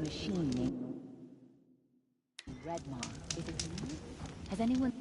machine named Redmar. Is it you? Has anyone...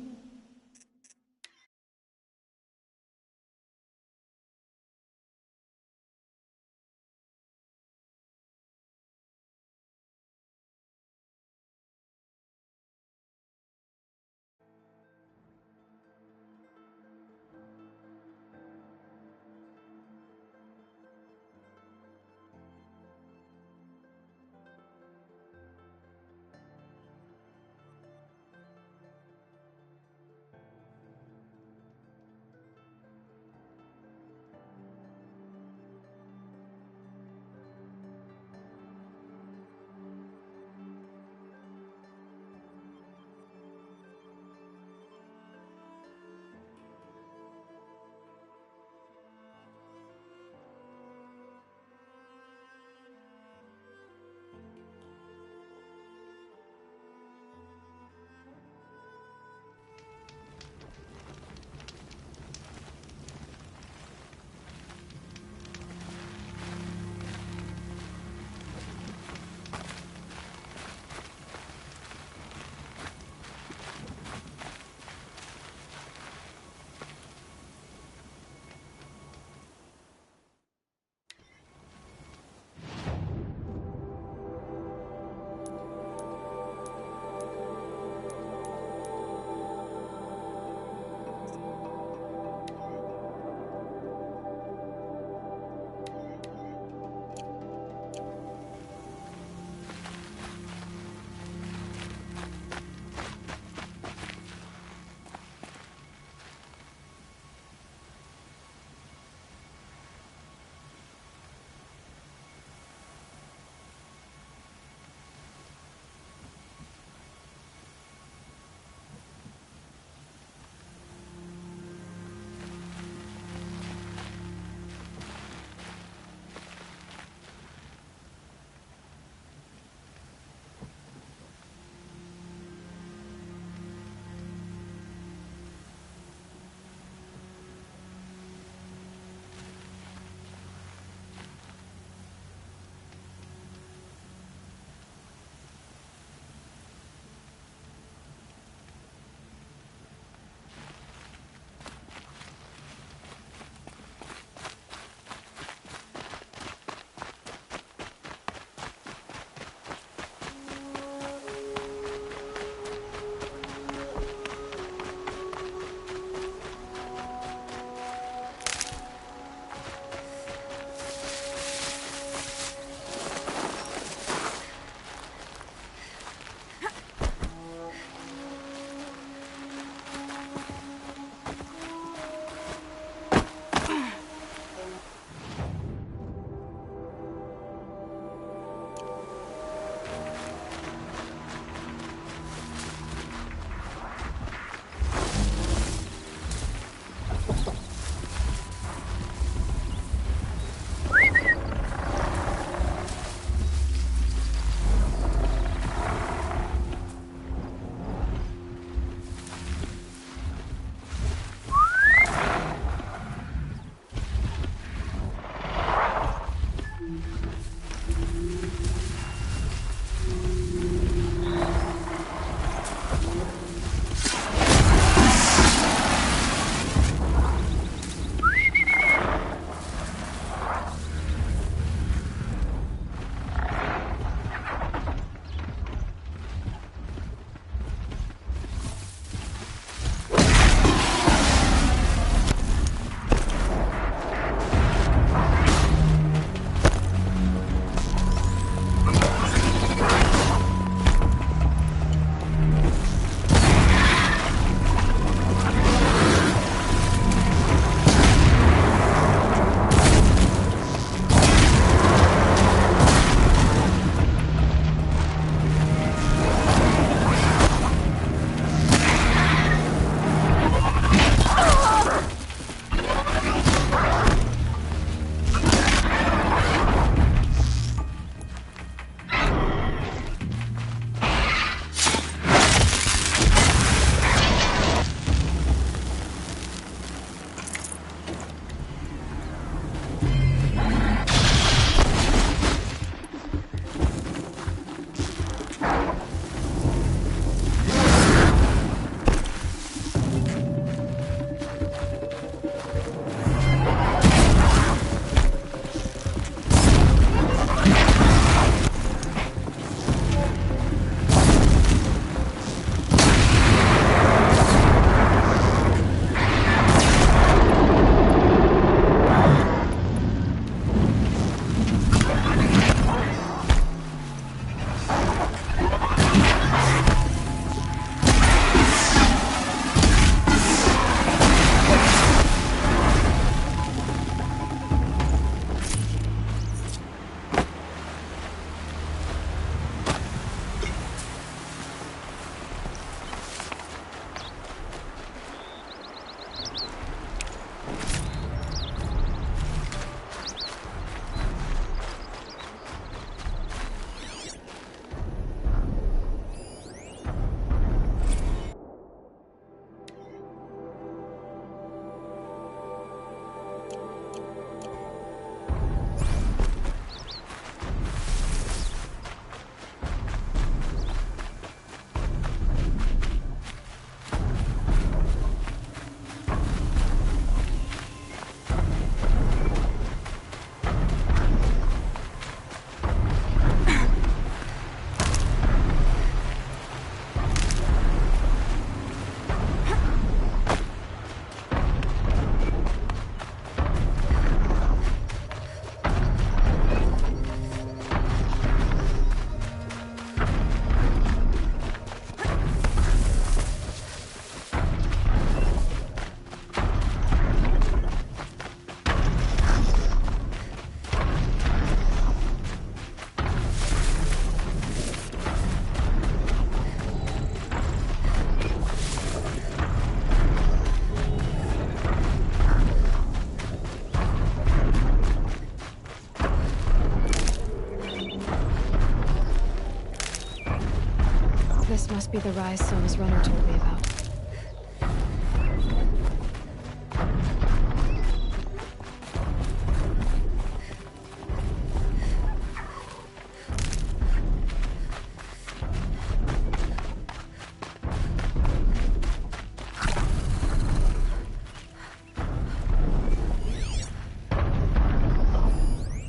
This must be the rise Sona's runner told me about.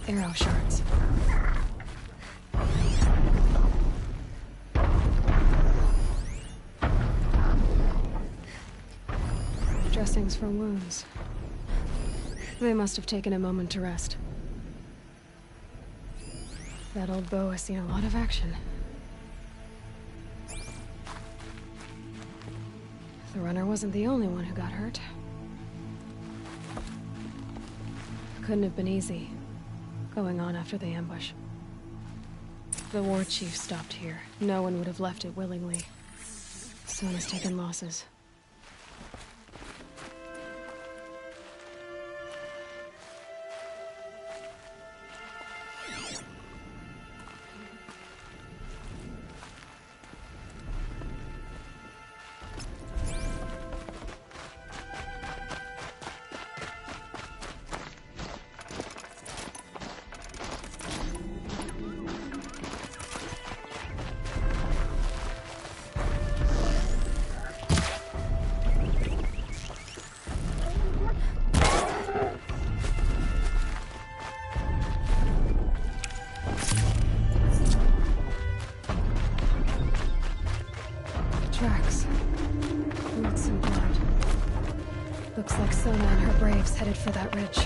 Arrow shards. Dressings for wounds. They must have taken a moment to rest. That old bow has seen a lot of action. The runner wasn't the only one who got hurt. Couldn't have been easy, going on after the ambush. The war chief stopped here. No one would have left it willingly. Sona's taken losses. Tracks. Roots and blood. Looks like Sona and her braves headed for that ridge.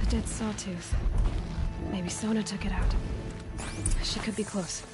A dead sawtooth. Maybe Sona took it out. She could be close.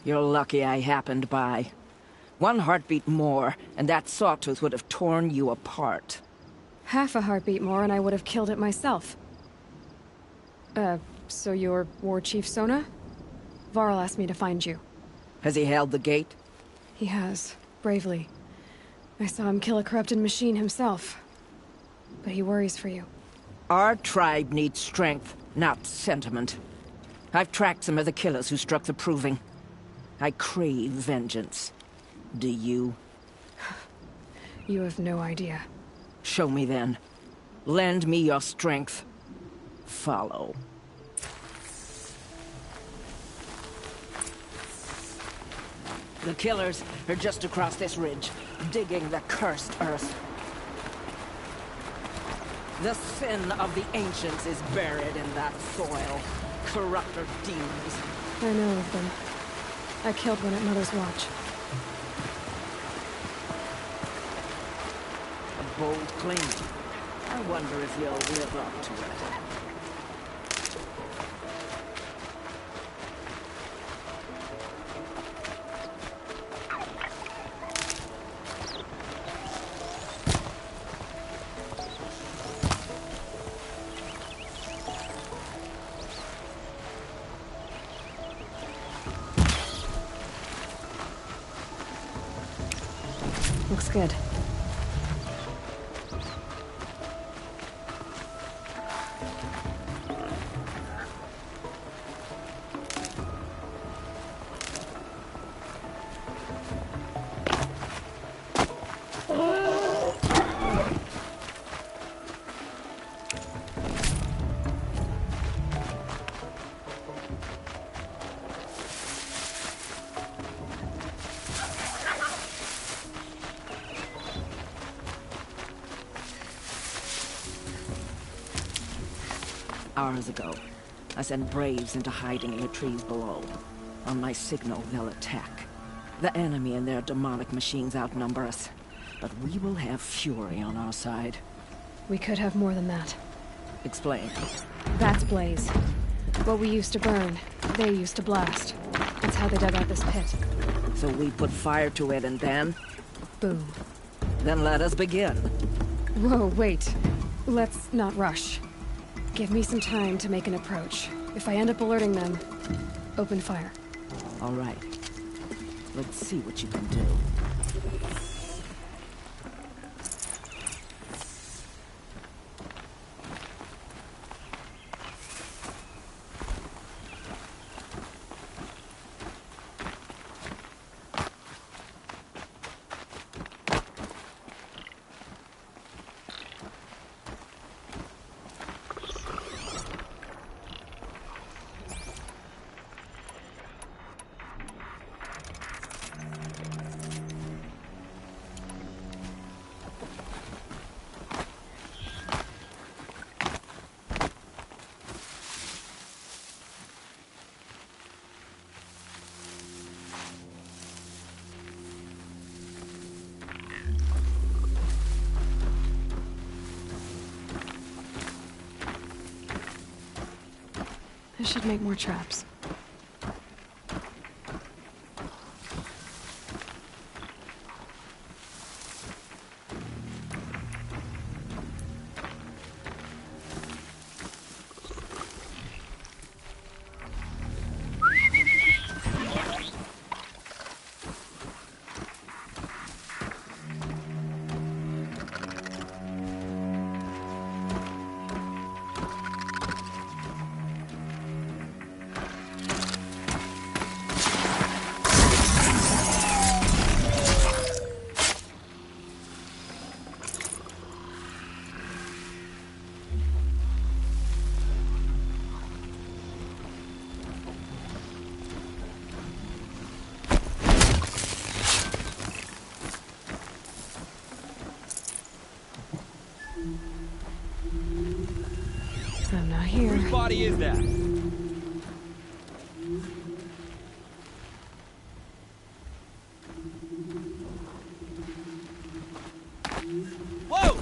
You're lucky I happened by. One heartbeat more, and that sawtooth would have torn you apart. Half a heartbeat more and I would have killed it myself. So you're War Chief Sona? Varl asked me to find you. Has he held the gate? He has, bravely. I saw him kill a corrupted machine himself. But he worries for you. Our tribe needs strength, not sentiment. I've tracked some of the killers who struck the Proving. I crave vengeance. Do you? You have no idea. Show me then. Lend me your strength. Follow. The killers are just across this ridge, digging the cursed earth. The sin of the ancients is buried in that soil. Corrupter demons. I know of them. I killed one at Mother's Watch. A bold claim. I wonder if you'll live up to it. Looks good. Hours ago, I sent Braves into hiding in the trees below. On my signal, they'll attack. The enemy and their demonic machines outnumber us, but we will have fury on our side. We could have more than that. Explain. That's Blaze. What we used to burn, they used to blast. That's how they dug out this pit. So we put fire to it and then? Boom. Then let us begin. Whoa, wait. Let's not rush. Give me some time to make an approach. If I end up alerting them, open fire. All right. Let's see what you can do. I should make more traps. I'm not here. Whose body is that? Whoa!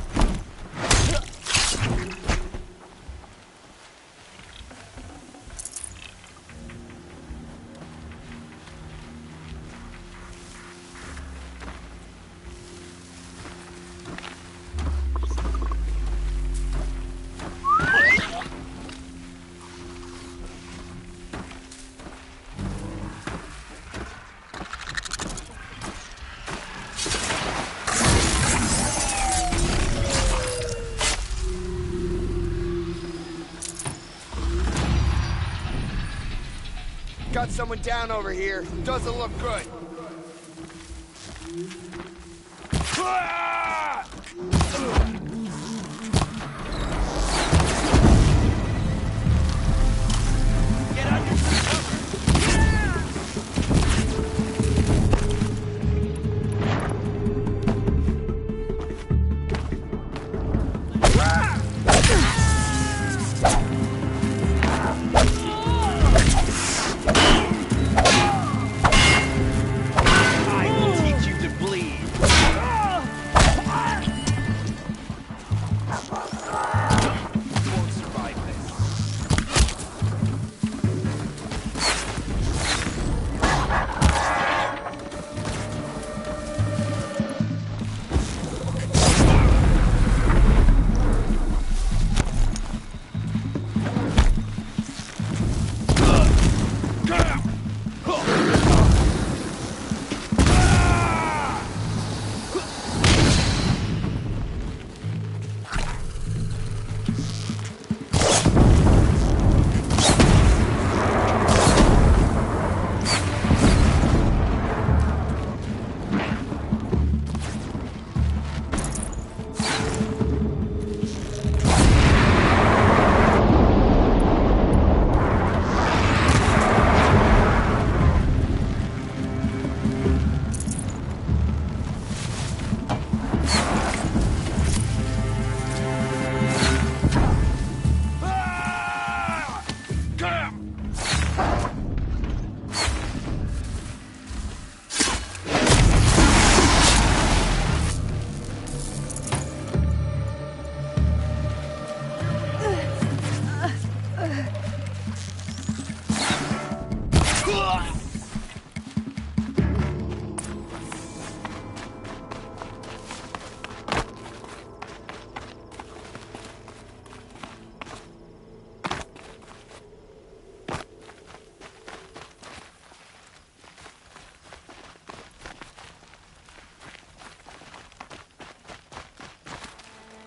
Got someone down over here. Doesn't look good. Ah! Get under some cover.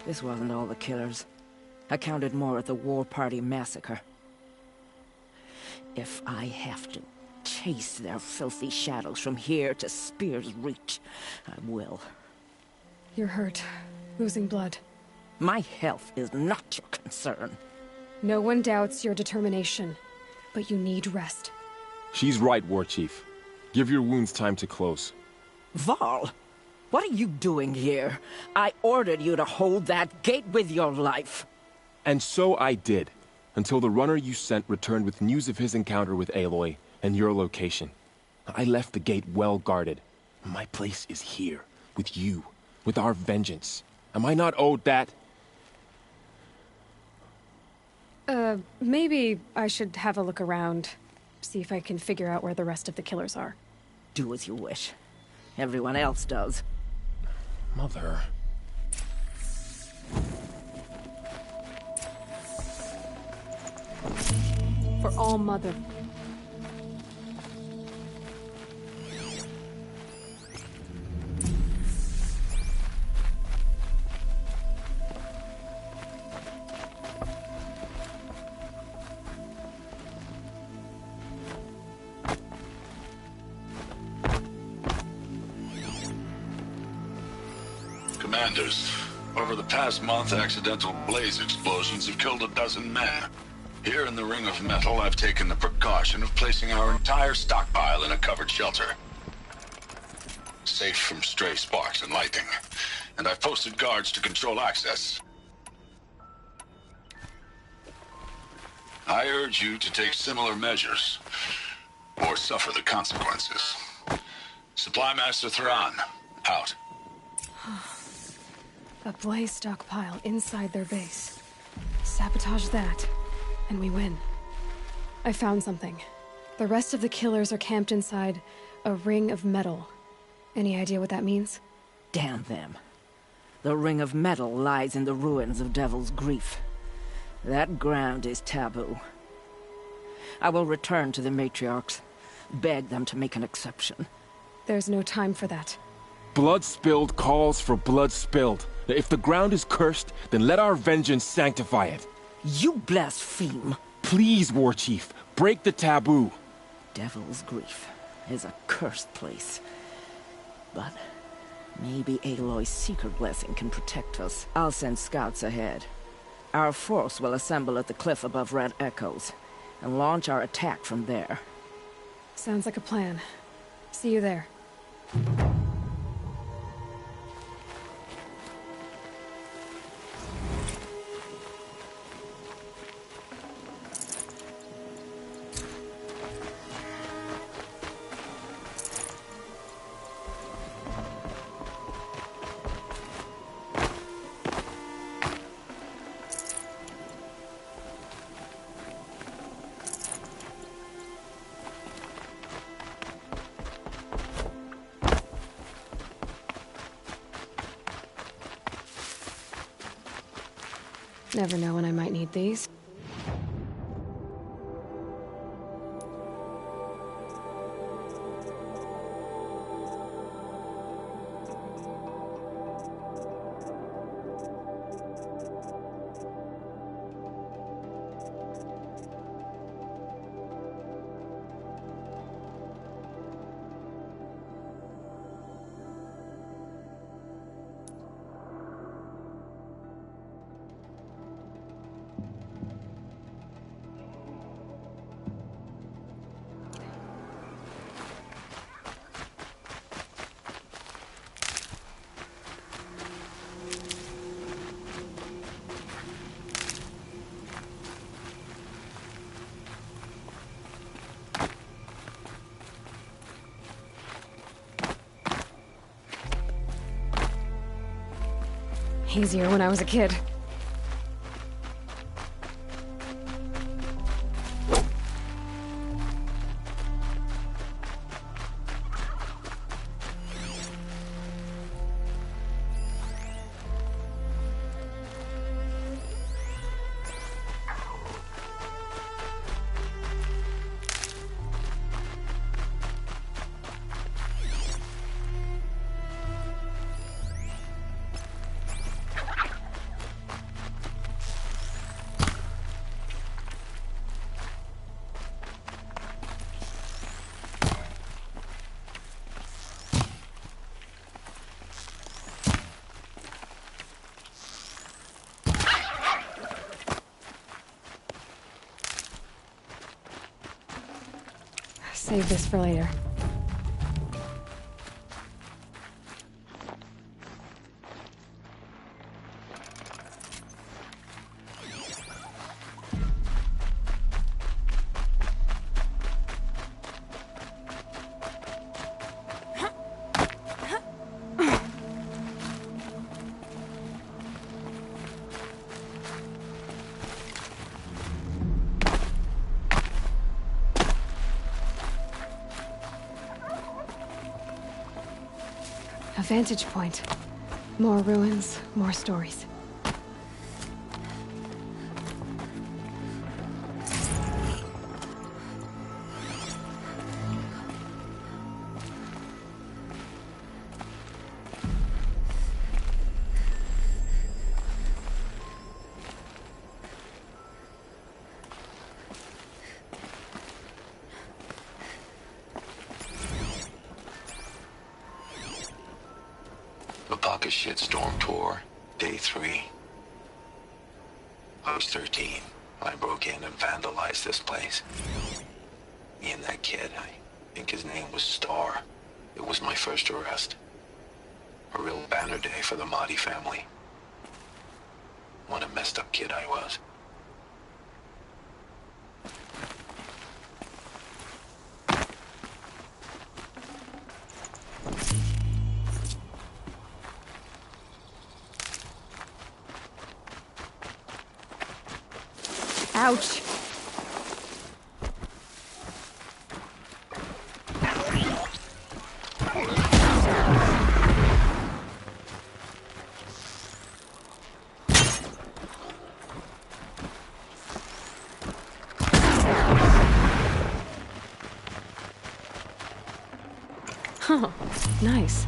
This wasn't all the killers. I counted more at the War Party massacre. If I have to chase their filthy shadows from here to Spear's Reach, I will. You're hurt. Losing blood. My health is not your concern. No one doubts your determination, but you need rest. She's right, War Chief. Give your wounds time to close. Varl, what are you doing here? I ordered you to hold that gate with your life. And so I did, until the runner you sent returned with news of his encounter with Aloy and your location. I left the gate well guarded. My place is here, with you, with our vengeance. Am I not owed that? Maybe I should have a look around. See if I can figure out where the rest of the killers are. Do as you wish. Everyone else does. Mother... For all Mother. Commanders, over the past month, accidental blaze explosions have killed 12 men. Here in the Ring of Metal, I've taken the precaution of placing our entire stockpile in a covered shelter. Safe from stray sparks and lightning. And I've posted guards to control access. I urge you to take similar measures, or suffer the consequences. Supply Master Thran, out. A blaze stockpile inside their base. Sabotage that, and we win. I found something. The rest of the killers are camped inside a ring of metal. Any idea what that means? Damn them. The Ring of Metal lies in the ruins of Devil's Grief. That ground is taboo. I will return to the matriarchs, beg them to make an exception. There's no time for that. Blood spilled calls for blood spilled. If the ground is cursed, then let our vengeance sanctify it. You blaspheme. Please, War Chief, break the taboo. Devil's Grief is a cursed place. But maybe Aloy's secret blessing can protect us. I'll send scouts ahead. Our force will assemble at the cliff above Red Echoes, and launch our attack from there. Sounds like a plan. See you there. Never know when I might need these. Easier when I was a kid. Save this for later. A vantage point. More ruins, more stories. The Pocket Shitstorm Tour, Day 3. I was 13. I broke in and vandalized this place. Me and that kid, I think his name was Star. It was my first arrest. A real banner day for the Mahdi family. What a messed up kid I was. Ouch! Oh, nice.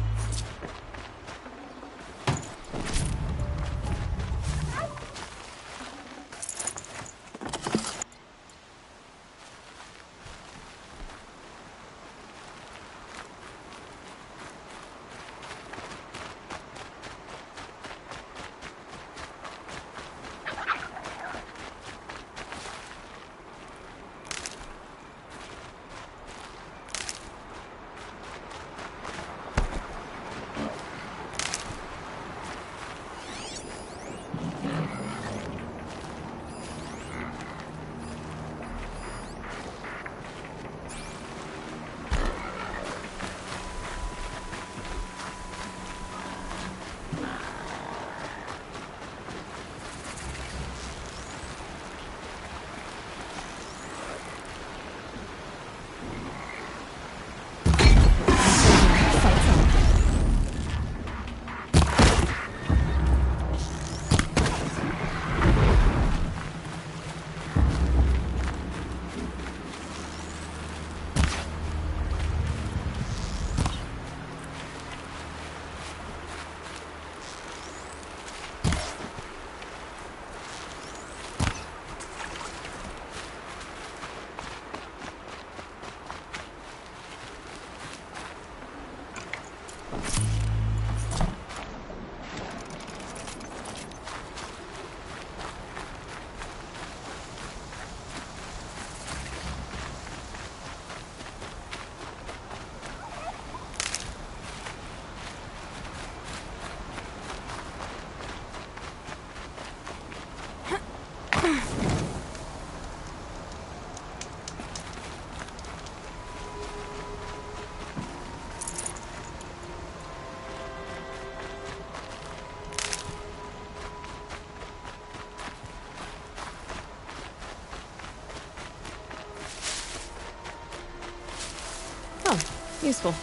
Oh, useful.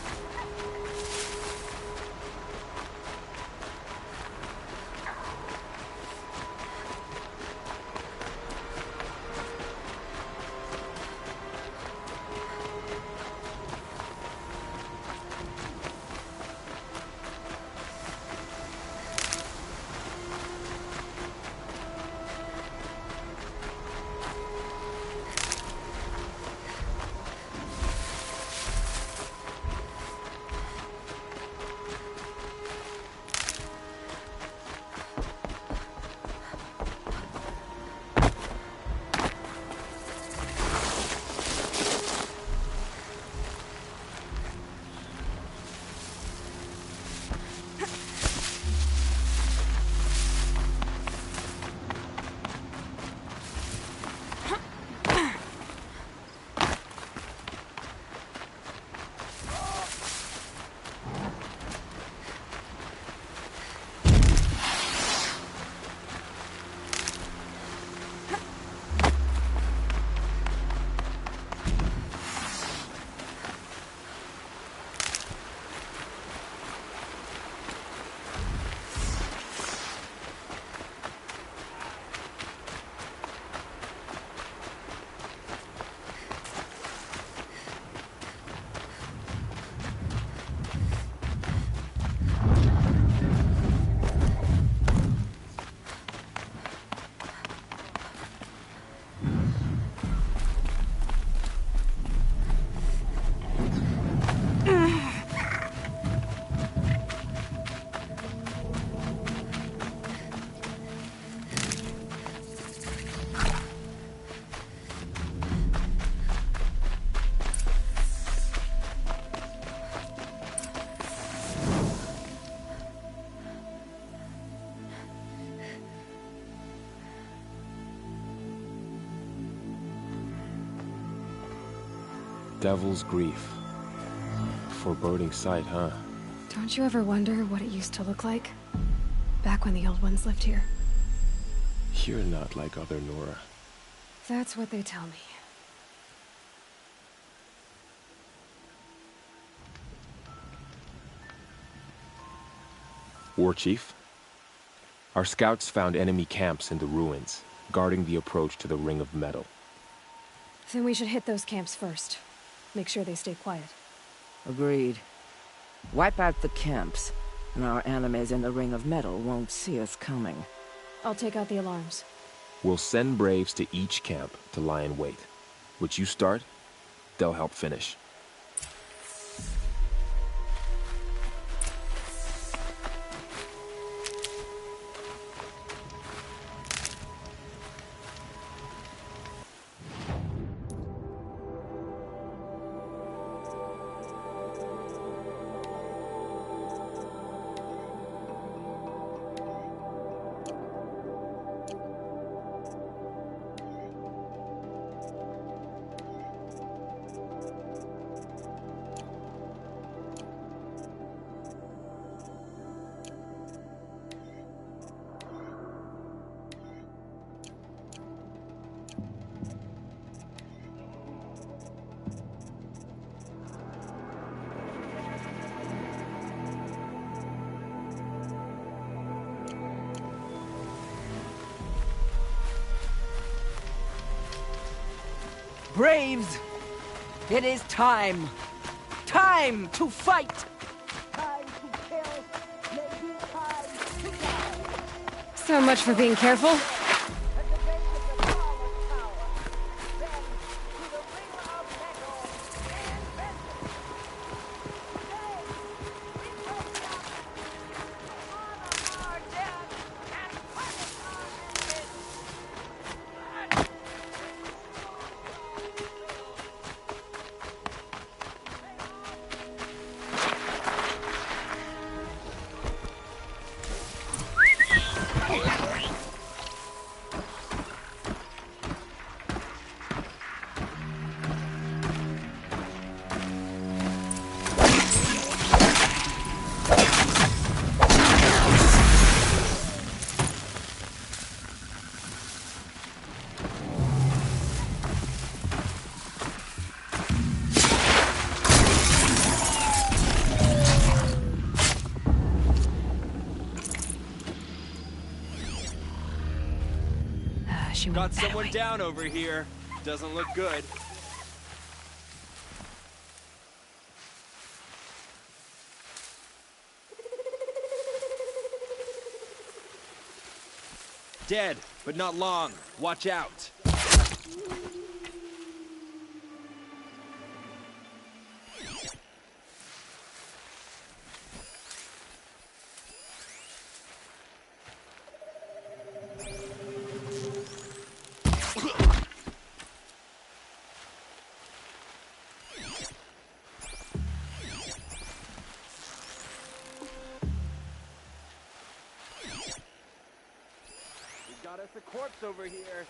Devil's Grief. Foreboding sight, huh? Don't you ever wonder what it used to look like? Back when the old ones lived here. You're not like other Nora. That's what they tell me. War Chief? Our scouts found enemy camps in the ruins, guarding the approach to the Ring of Metal. Then we should hit those camps first. Make sure they stay quiet. Agreed. Wipe out the camps, and our enemies in the Ring of Metal won't see us coming. I'll take out the alarms. We'll send Braves to each camp to lie in wait. Which you start, they'll help finish. Braves! It is time! Time to fight! Time to kill! Maybe time to die! So much for being careful. At the base of the tallest tower, then to the Ring of Metal and vengeance! Today, we will honor our dead and punish our enemies! She went Got that someone way. down over here. Doesn't look good. Dead, but not long. Watch out. Got us a corpse over here.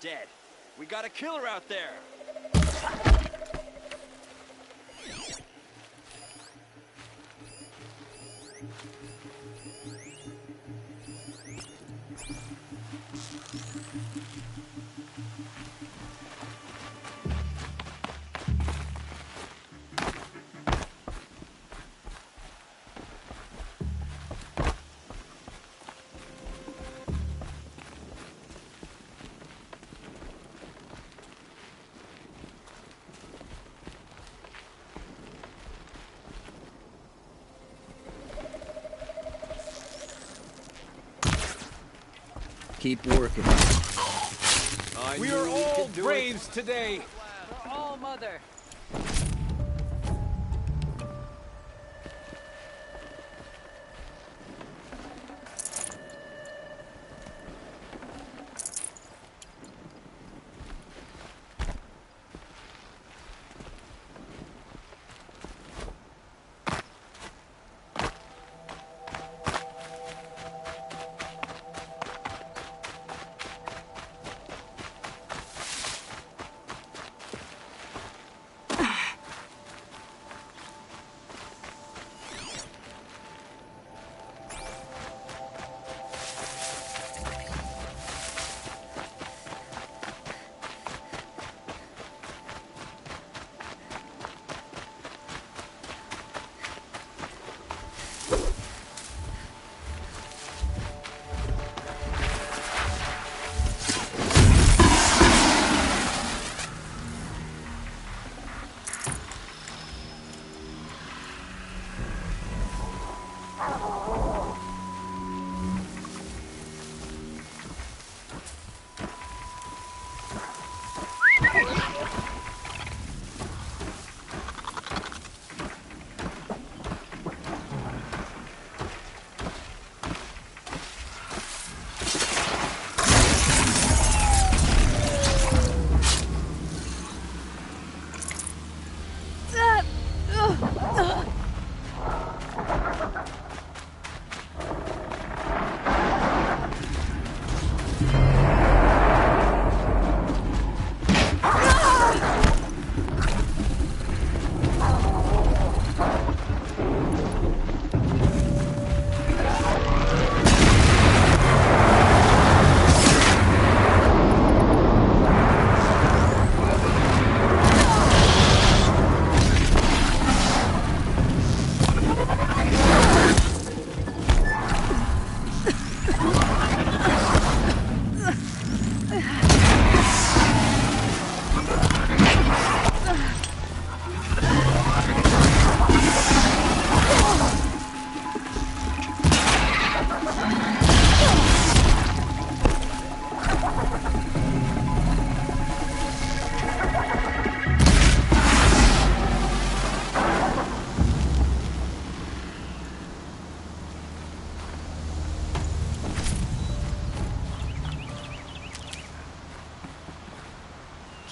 Dead. We got a killer out there. Keep working. We are all Braves today. For all mother!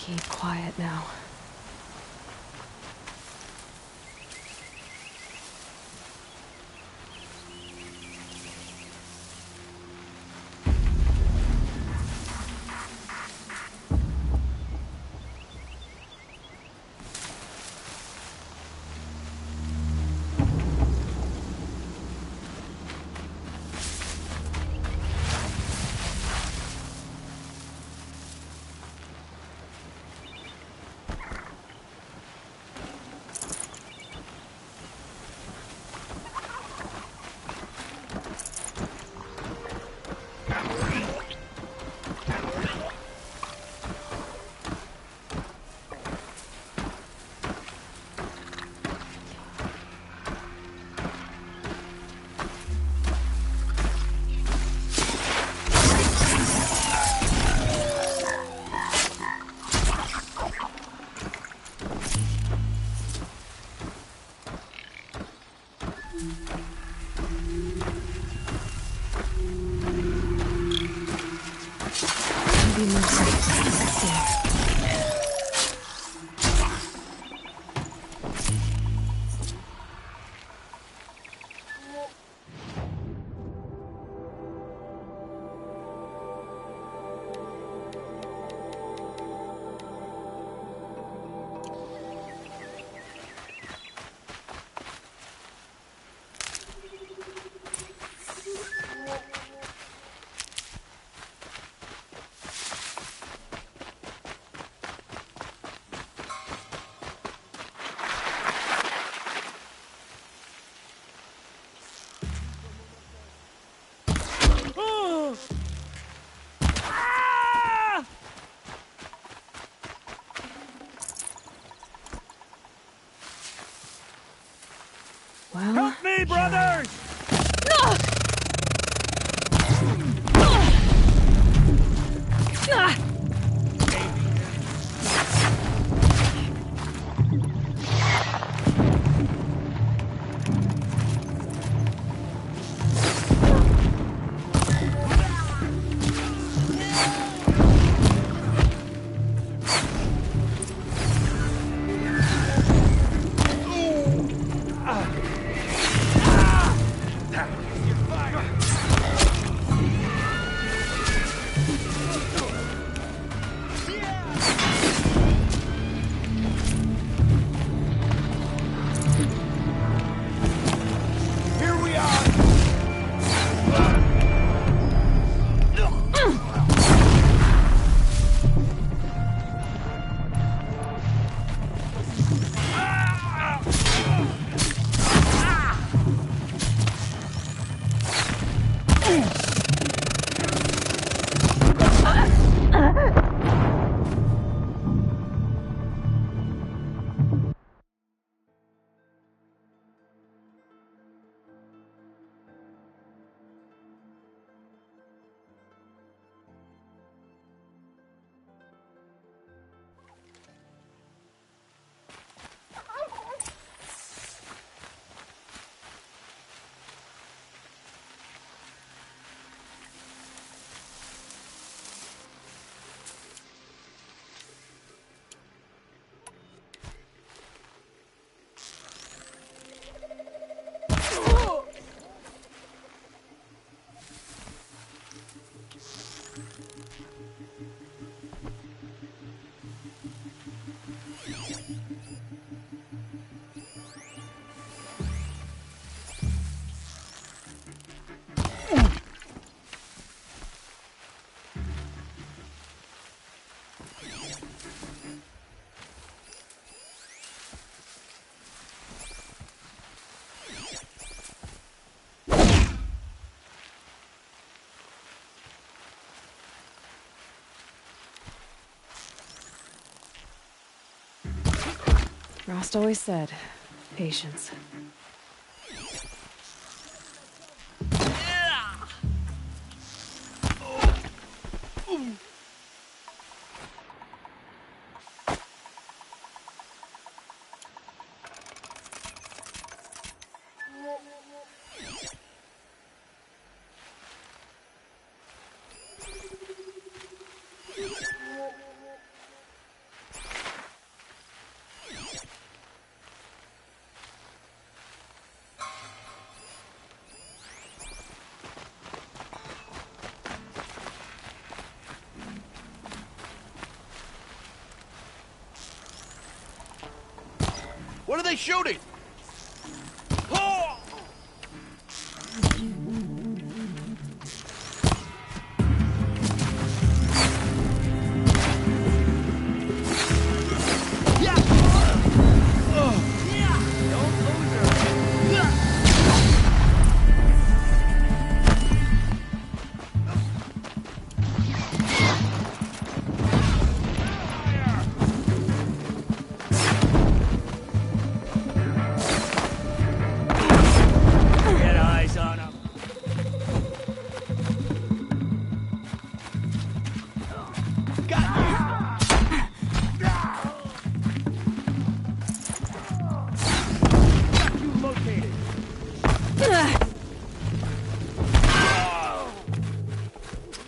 Keep quiet now. Maybe more safe. Let's see. Well, Help me, brothers! Rost always said, patience. What are they shooting?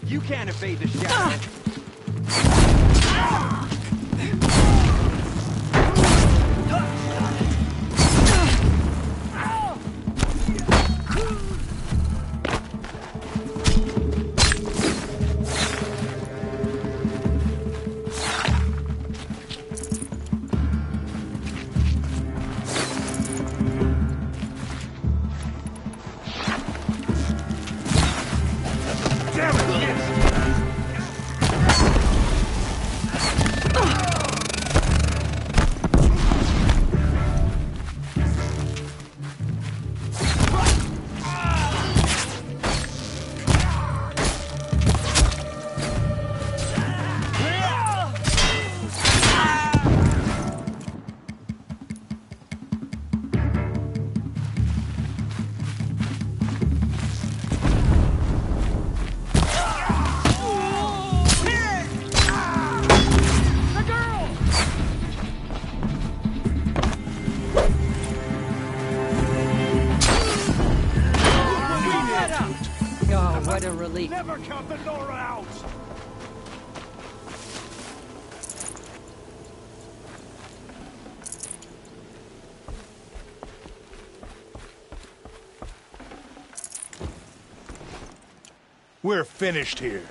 You can't evade the shadow. What a relief. Never count the Nora out! We're finished here.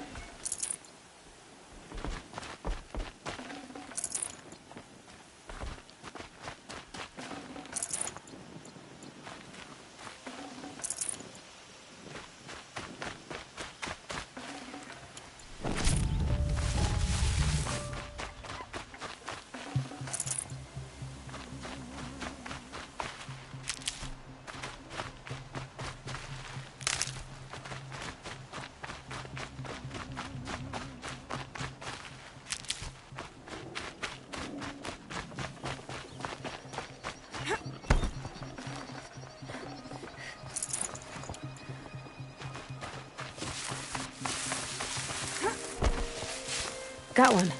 Got one.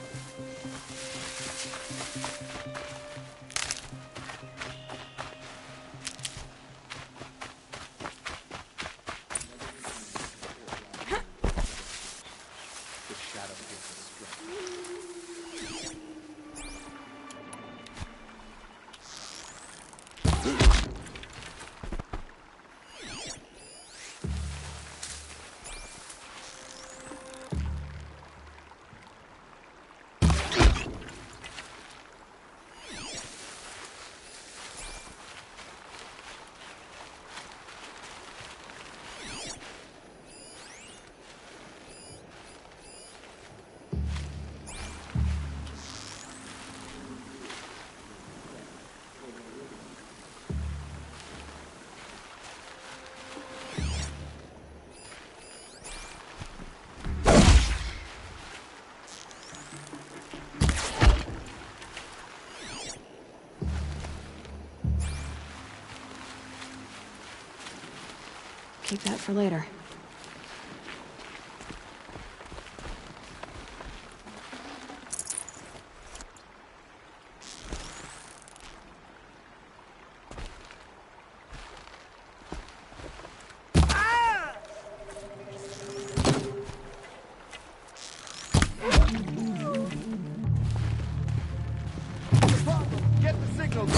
Keep that for later. Get the signal going.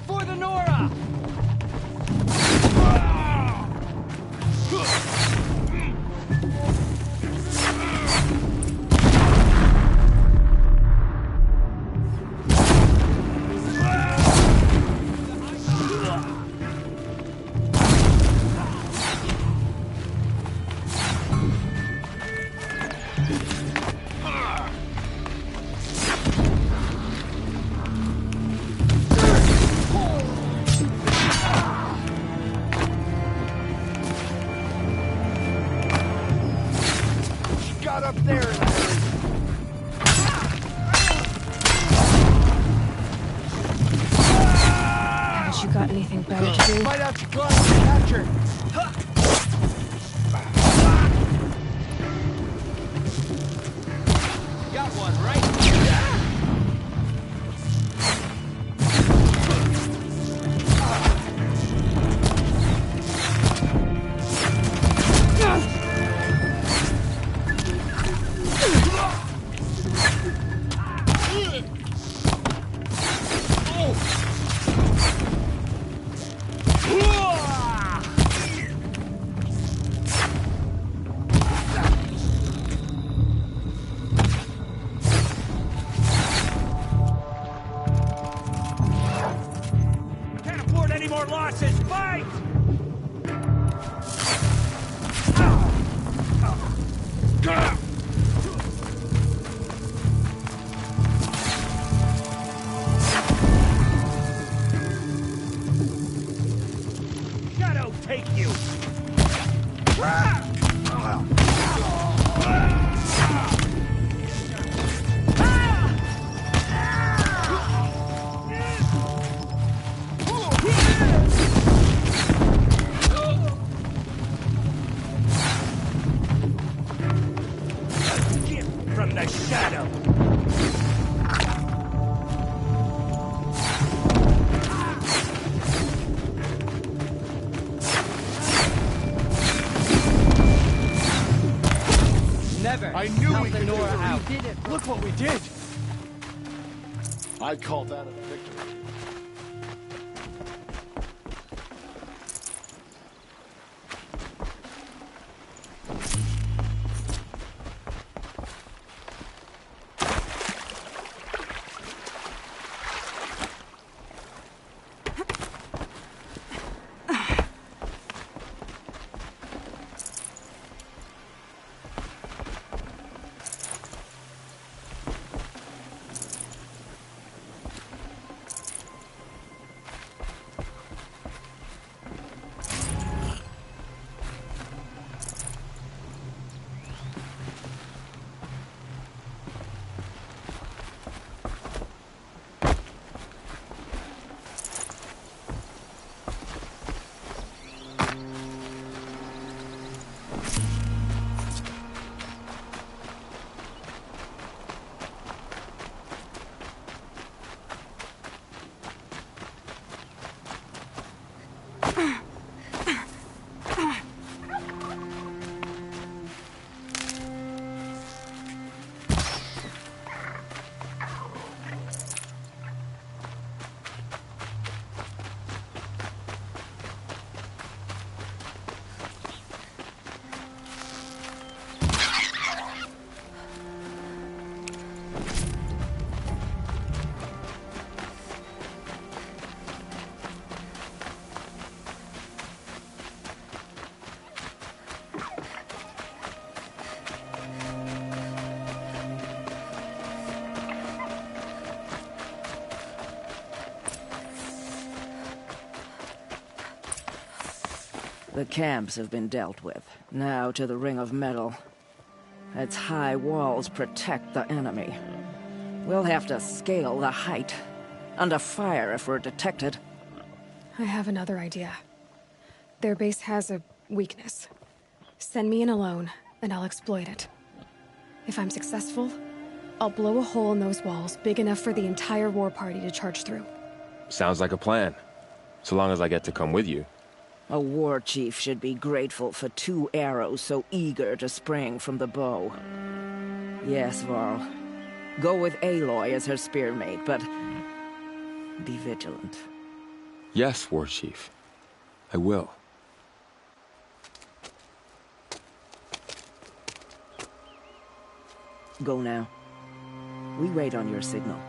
For the Nora! out up there in a hurry. Haven't you got anything better to do? Might have to climb to catch her. Got one, right? Can't afford any more losses. Fight! Shadow take you! Gift from the shadow! Never. I knew we could do Nora it. out. Did it. Look what we did. I call that a victory. The camps have been dealt with. Now to the Ring of Metal. Its high walls protect the enemy. We'll have to scale the height. Under fire if we're detected. I have another idea. Their base has a weakness. Send me in alone, and I'll exploit it. If I'm successful, I'll blow a hole in those walls big enough for the entire war party to charge through. Sounds like a plan. So long as I get to come with you. A war chief should be grateful for 2 arrows so eager to spring from the bow. Yes, Varl. Go with Aloy as her spearmate, but be vigilant. Yes, War Chief. I will. Go now. We wait on your signal.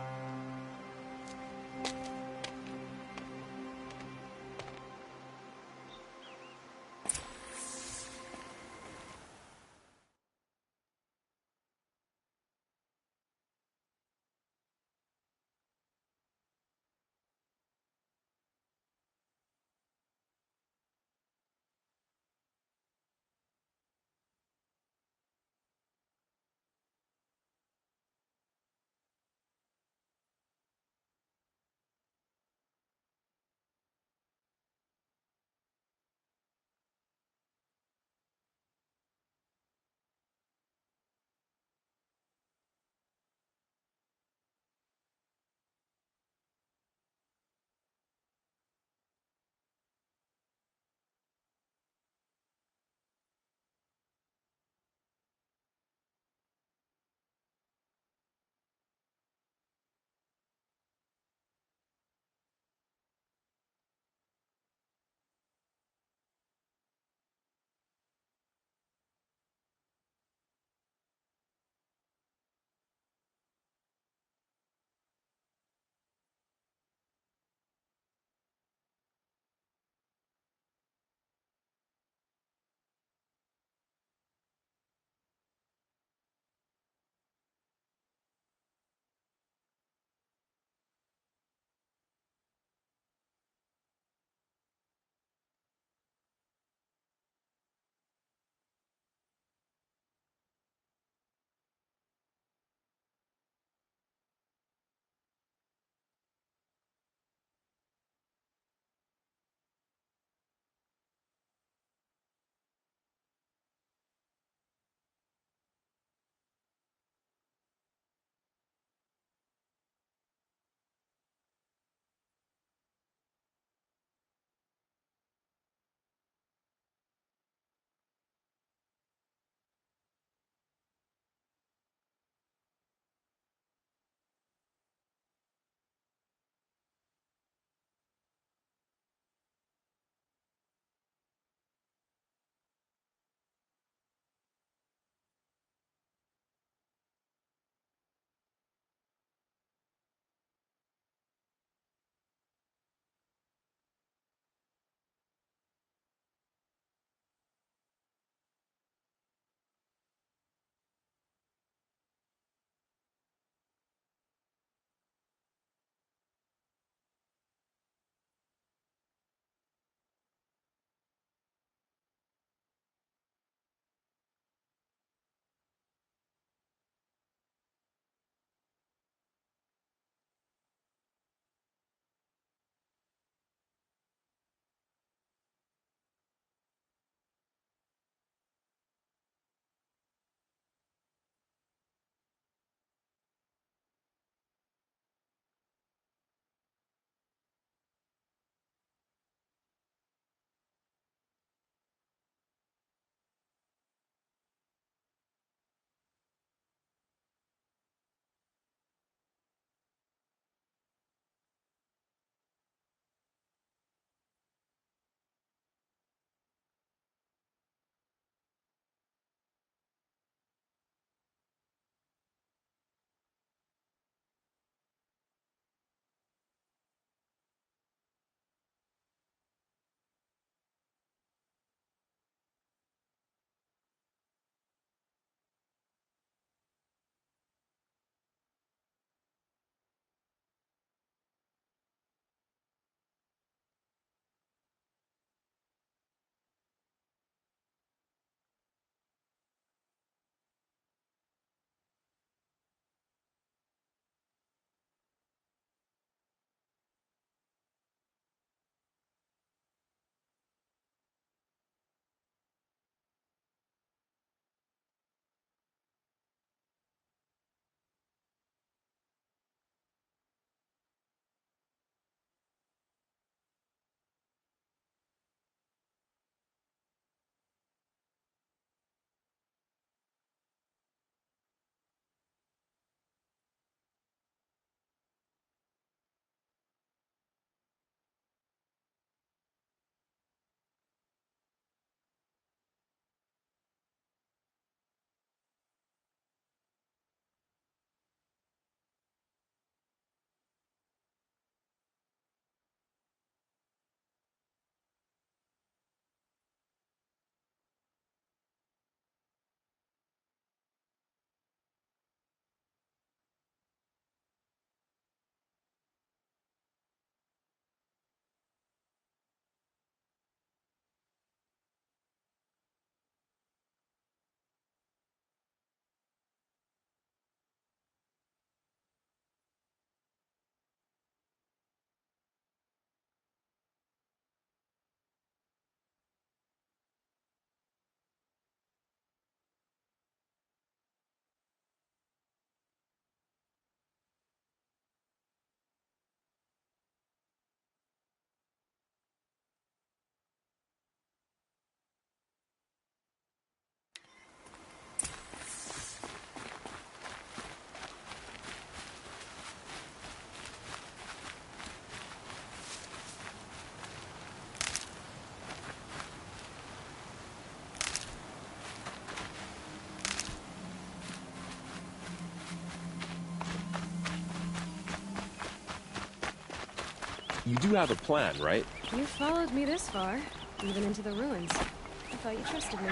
You do have a plan, right? You followed me this far, even into the ruins. I thought you trusted me.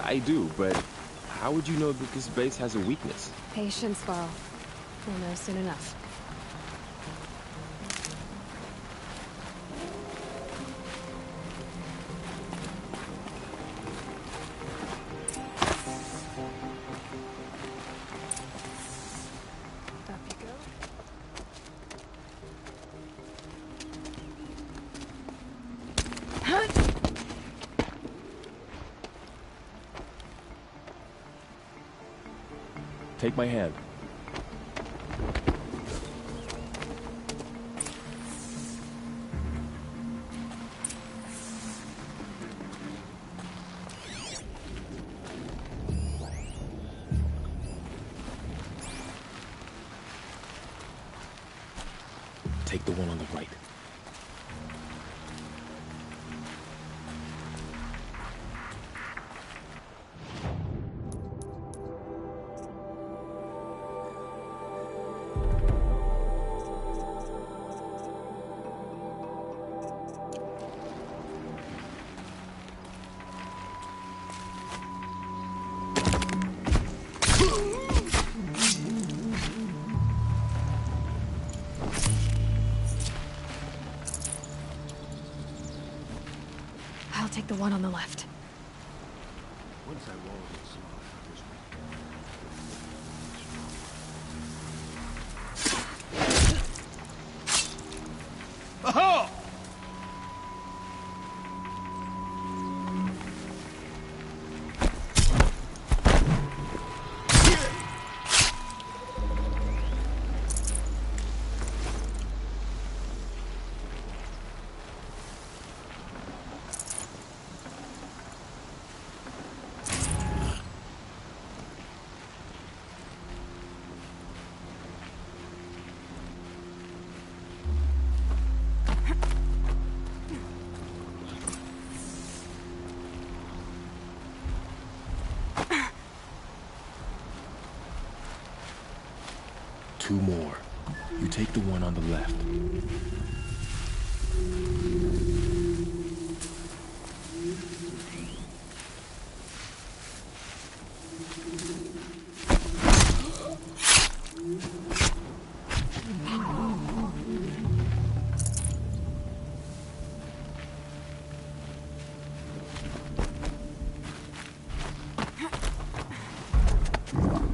I do, but how would you know that this base has a weakness? Patience, Varl. We'll know soon enough. Up you go. Take my hand. Take the one on the right. I'll take the one on the left. Once I roll with some others. Aha! Two more. You take the one on the left.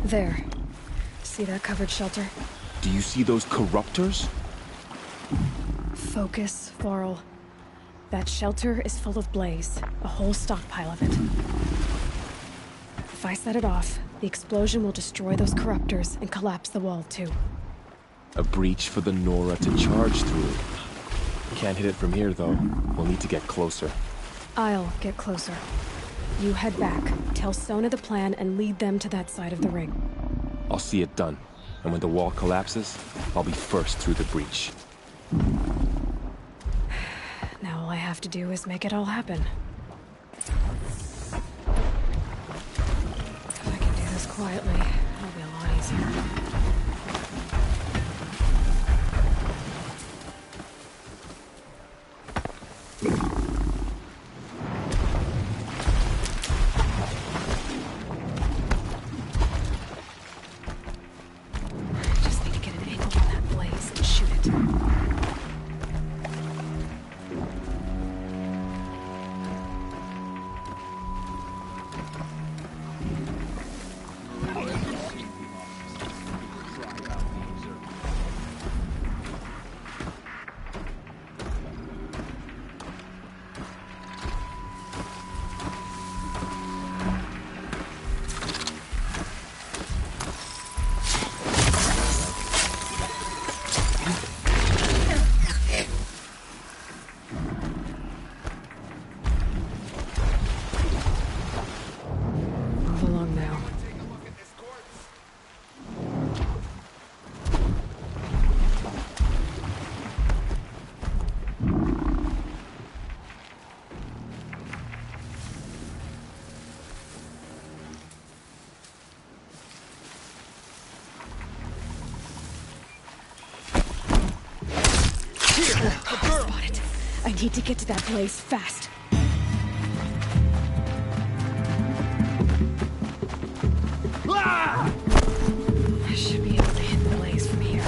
There. See that covered shelter? Do you see those corruptors? Focus, Varl. That shelter is full of blaze. A whole stockpile of it. If I set it off, the explosion will destroy those corruptors and collapse the wall, too. A breach for the Nora to charge through. Can't hit it from here, though. We'll need to get closer. I'll get closer. You head back, tell Sona the plan, and lead them to that side of the ring. I'll see it done. And when the wall collapses, I'll be first through the breach. Now all I have to do is make it all happen. If I can do this quietly, it'll be a lot easier. Just need to get an angle on that blaze and shoot it. Move along now. Take a look at this corpse. Here, the girl. need to get to that place fast. I should be able to hit the blaze from here.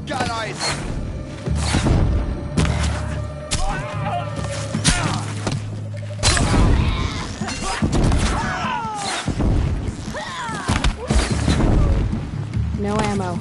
Got eyes! No ammo.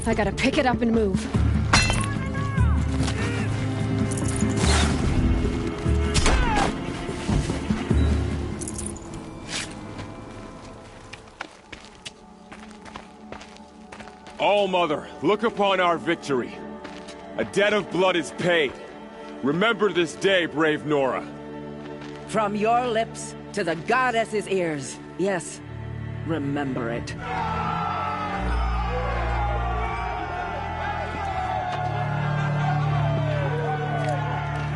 I gotta pick it up and move. All-Mother, look upon our victory. A debt of blood is paid. Remember this day, brave Nora. From your lips to the goddess's ears. Yes, remember it.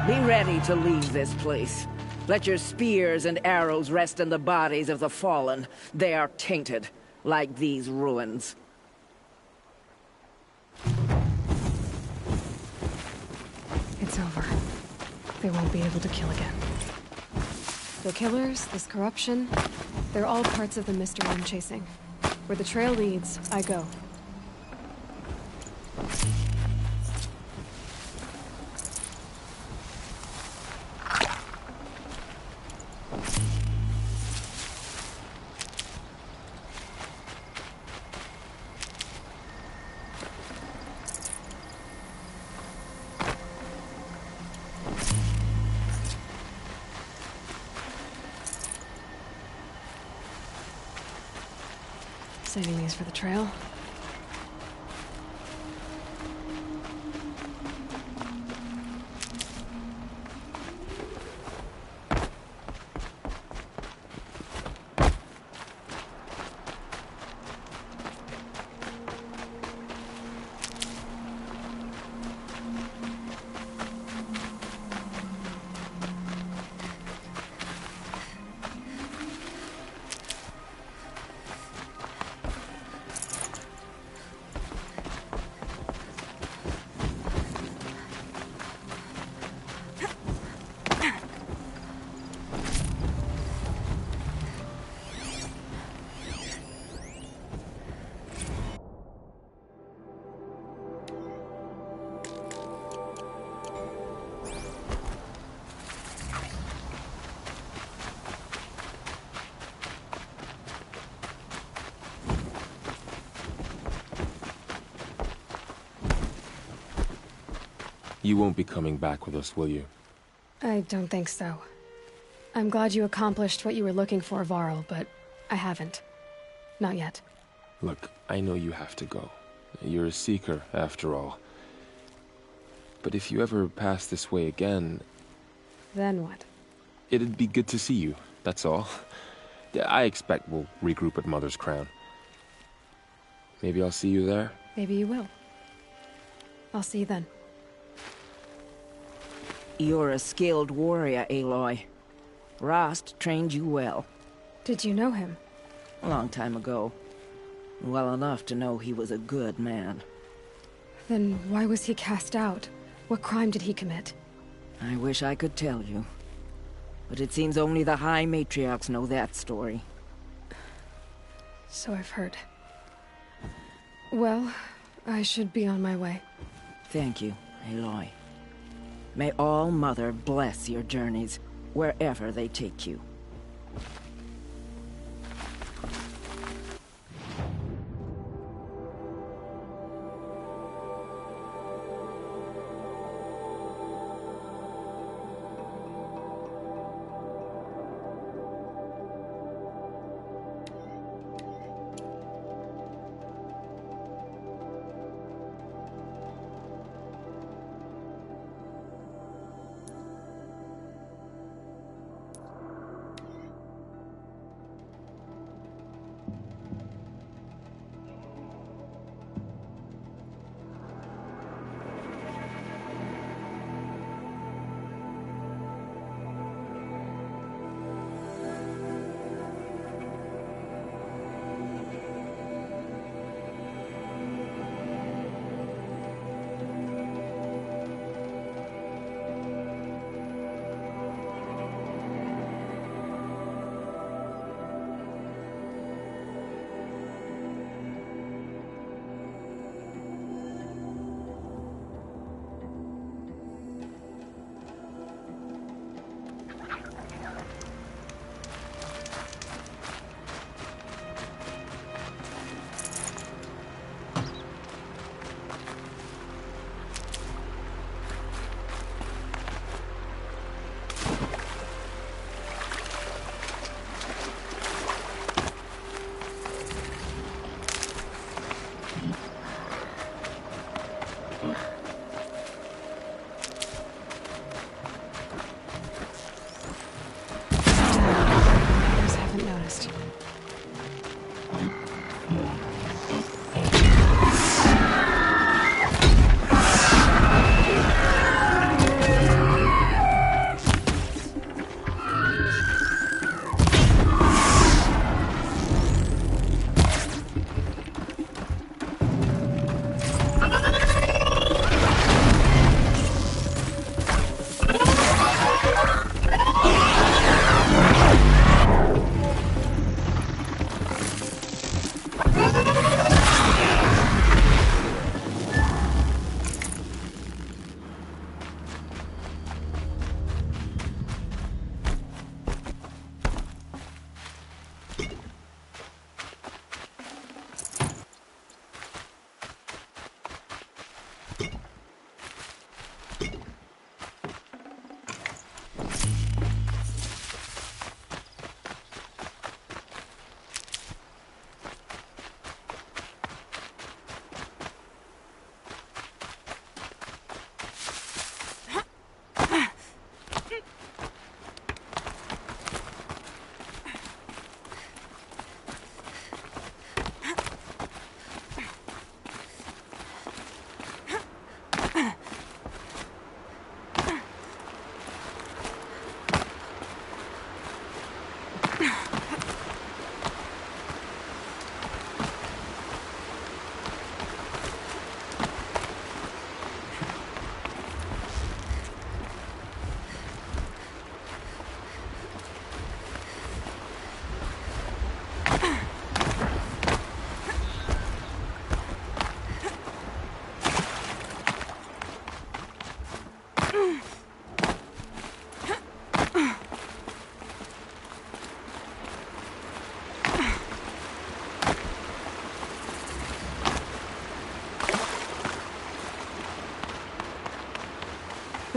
Be ready to leave this place. Let your spears and arrows rest in the bodies of the fallen. They are tainted, like these ruins. It's over. They won't be able to kill again. The killers, this corruption, they're all parts of the mystery I'm chasing. Where the trail leads, I go. Saving these for the trail. You won't be coming back with us, will you? I don't think so. I'm glad you accomplished what you were looking for, Varl, but I haven't. Not yet. Look, I know you have to go. You're a seeker, after all. But if you ever pass this way again... Then what? It'd be good to see you, that's all. I expect we'll regroup at Mother's Crown. Maybe I'll see you there? Maybe you will. I'll see you then. You're a skilled warrior, Aloy. Rost trained you well. Did you know him? A long time ago. Well enough to know he was a good man. Then why was he cast out? What crime did he commit? I wish I could tell you. But it seems only the High Matriarchs know that story. So I've heard. Well, I should be on my way. Thank you, Aloy. May All Mother bless your journeys, wherever they take you.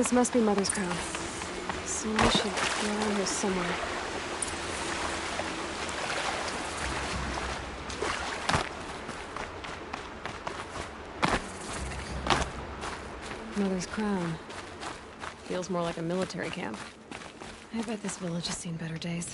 This must be Mother's crown. Someone should be around here somewhere. Mother's crown. Feels more like a military camp. I bet this village has seen better days.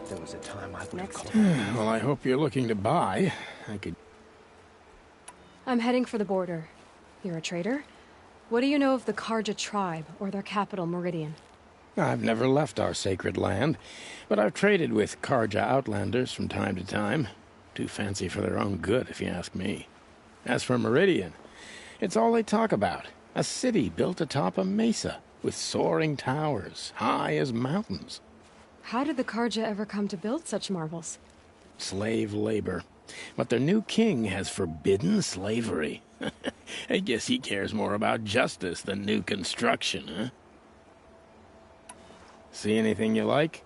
There was a time I would have called. Well, I hope you're looking to buy. I could... I'm heading for the border. You're a trader? What do you know of the Karja tribe, or their capital, Meridian? I've never left our sacred land, but I've traded with Karja outlanders from time to time. Too fancy for their own good, if you ask me. As for Meridian, it's all they talk about. A city built atop a mesa, with soaring towers, high as mountains. How did the Karja ever come to build such marvels? Slave labor. But their new king has forbidden slavery. I guess he cares more about justice than new construction, huh? See anything you like?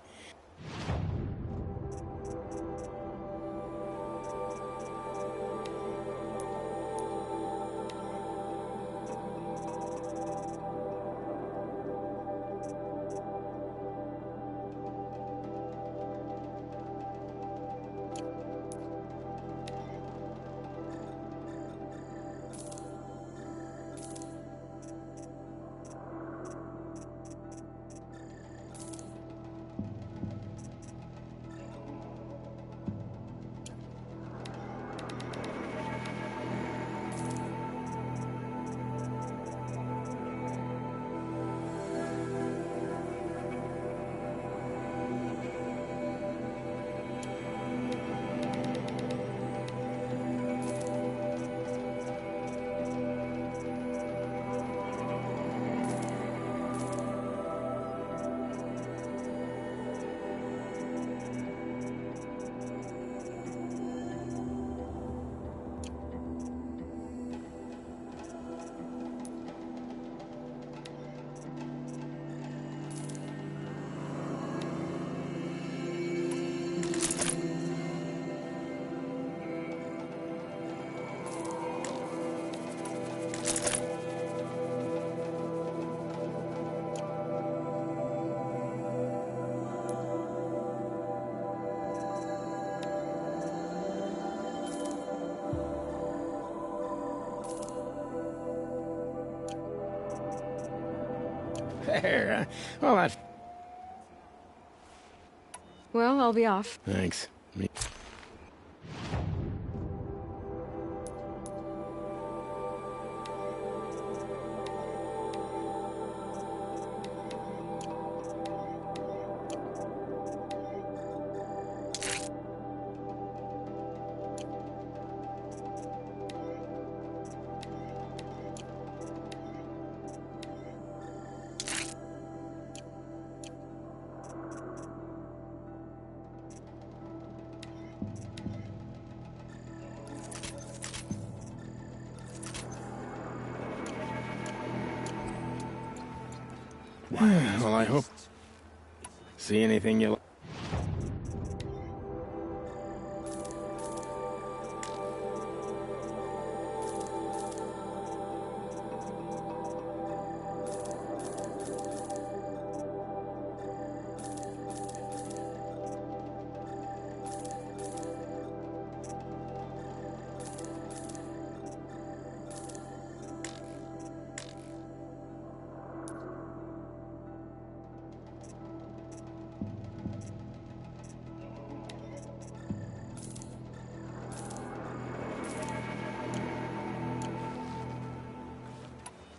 There. Well, that's... Well, I'll be off. Thanks. Me... Well, I hope. See anything you'll.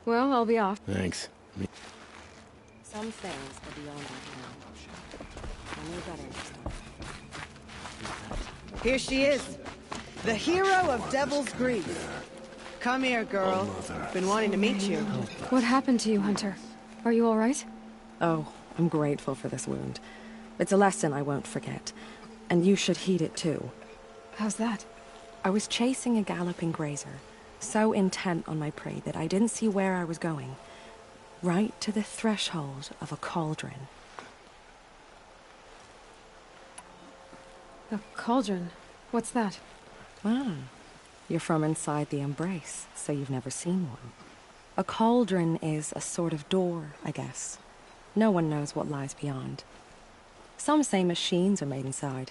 Well, I'll be off. Thanks. Some things are beyond our power. I know better. Here she is. The hero of Devil's Grief. Come here, girl. Been wanting to meet you. What happened to you, Hunter? Are you all right? Oh, I'm grateful for this wound. It's a lesson I won't forget. And you should heed it too. How's that? I was chasing a galloping grazer, so intent on my prey that I didn't see where I was going. Right to the threshold of a cauldron. A cauldron? What's that? Ah, you're from inside the Embrace, so you've never seen one. A cauldron is a sort of door, I guess. No one knows what lies beyond. Some say machines are made inside.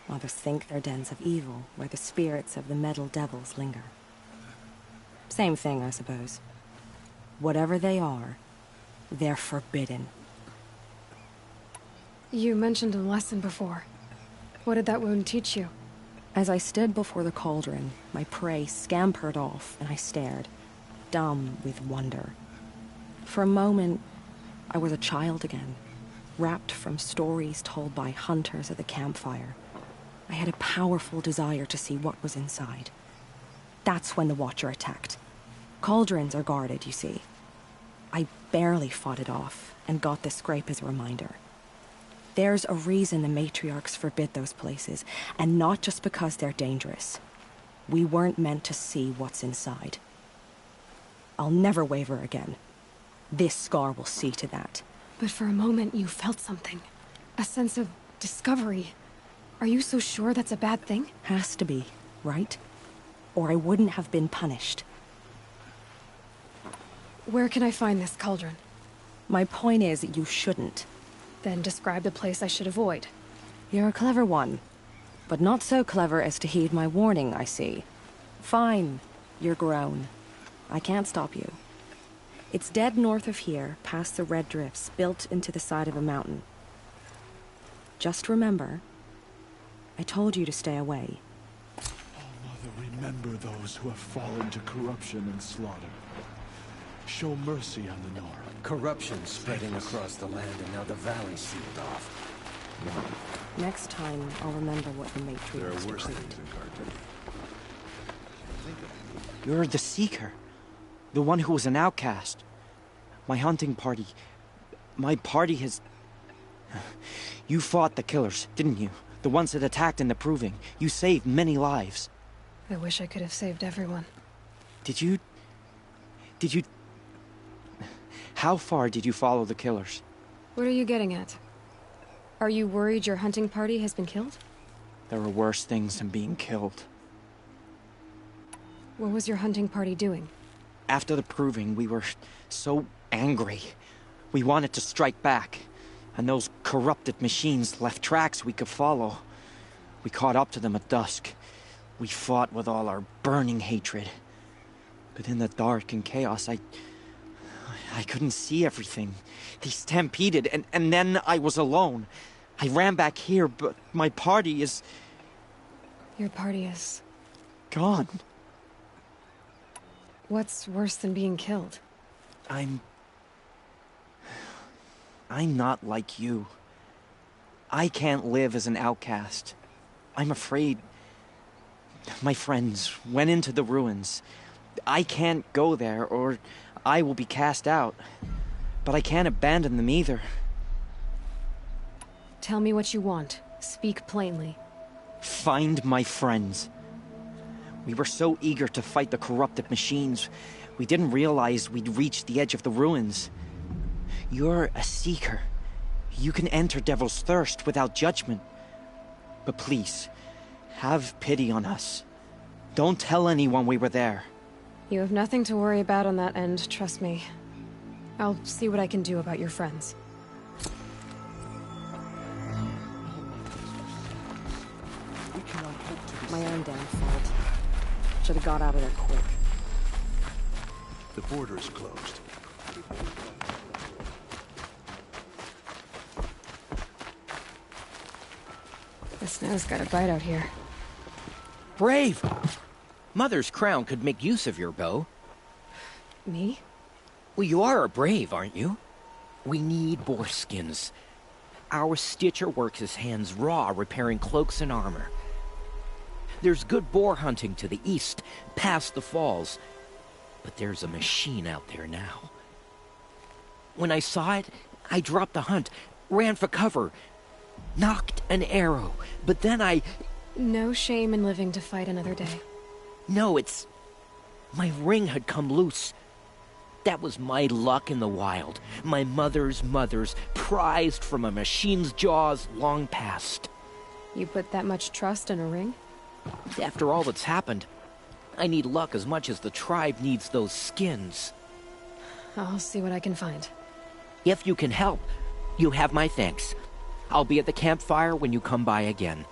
Others think they're dens of evil, where the spirits of the metal devils linger. Same thing, I suppose. Whatever they are, they're forbidden. You mentioned a lesson before. What did that wound teach you? As I stood before the cauldron, my prey scampered off, and I stared, dumb with wonder. For a moment, I was a child again, wrapped from stories told by hunters at the campfire. I had a powerful desire to see what was inside. That's when the Watcher attacked. Cauldrons are guarded, you see. I barely fought it off, and got the scrape as a reminder. There's a reason the matriarchs forbid those places, and not just because they're dangerous. We weren't meant to see what's inside. I'll never waver again. This scar will see to that. But for a moment you felt something. A sense of discovery. Are you so sure that's a bad thing? Has to be, right? Or I wouldn't have been punished. Where can I find this cauldron? My point is, you shouldn't. Then describe the place I should avoid. You're a clever one. But not so clever as to heed my warning, I see. Fine. You're grown. I can't stop you. It's dead north of here, past the red drifts, built into the side of a mountain. Just remember, I told you to stay away. Oh, Mother, remember those who have fallen to corruption and slaughter. Show mercy on the North. Corruption spreading across the land, and now the valley's sealed off. Next time, I'll remember what the matriarchs There are worse decreed. things in Carter. You're the Seeker. The one who was an outcast. My hunting party. My party has... You fought the killers, didn't you? The ones that attacked in the Proving. You saved many lives. I wish I could have saved everyone. Did you... How far did you follow the killers? What are you getting at? Are you worried your hunting party has been killed? There were worse things than being killed. What was your hunting party doing? After the Proving, we were so angry. We wanted to strike back. And those corrupted machines left tracks we could follow. We caught up to them at dusk. We fought with all our burning hatred. But in the dark and chaos, I couldn't see everything. They stampeded, and then I was alone. I ran back here, but my party is... Your party is... gone. What's worse than being killed? I'm not like you. I can't live as an outcast. I'm afraid... My friends went into the ruins. I can't go there, or I will be cast out. But I can't abandon them either. Tell me what you want. Speak plainly. Find my friends. We were so eager to fight the corrupted machines, we didn't realize we'd reached the edge of the ruins. You're a seeker. You can enter Devil's Thirst without judgment. But please, have pity on us. Don't tell anyone we were there. You have nothing to worry about on that end, trust me. I'll see what I can do about your friends. My own damn fault. Should have got out of there quick. The border is closed. The snow's got a bite out here. Brave! Mother's crown could make use of your bow. Me? Well, you are a brave, aren't you? We need boar skins. Our stitcher works his hands raw repairing cloaks and armor. There's good boar hunting to the east, past the falls. But there's a machine out there now. When I saw it, I dropped the hunt, ran for cover, knocked an arrow, but then I... No shame in living to fight another day. No, it's... My ring had come loose. That was my luck in the wild. My mother's prized from a machine's jaws long past. You put that much trust in a ring? After all that's happened, I need luck as much as the tribe needs those skins. I'll see what I can find. If you can help, you have my thanks. I'll be at the campfire when you come by again.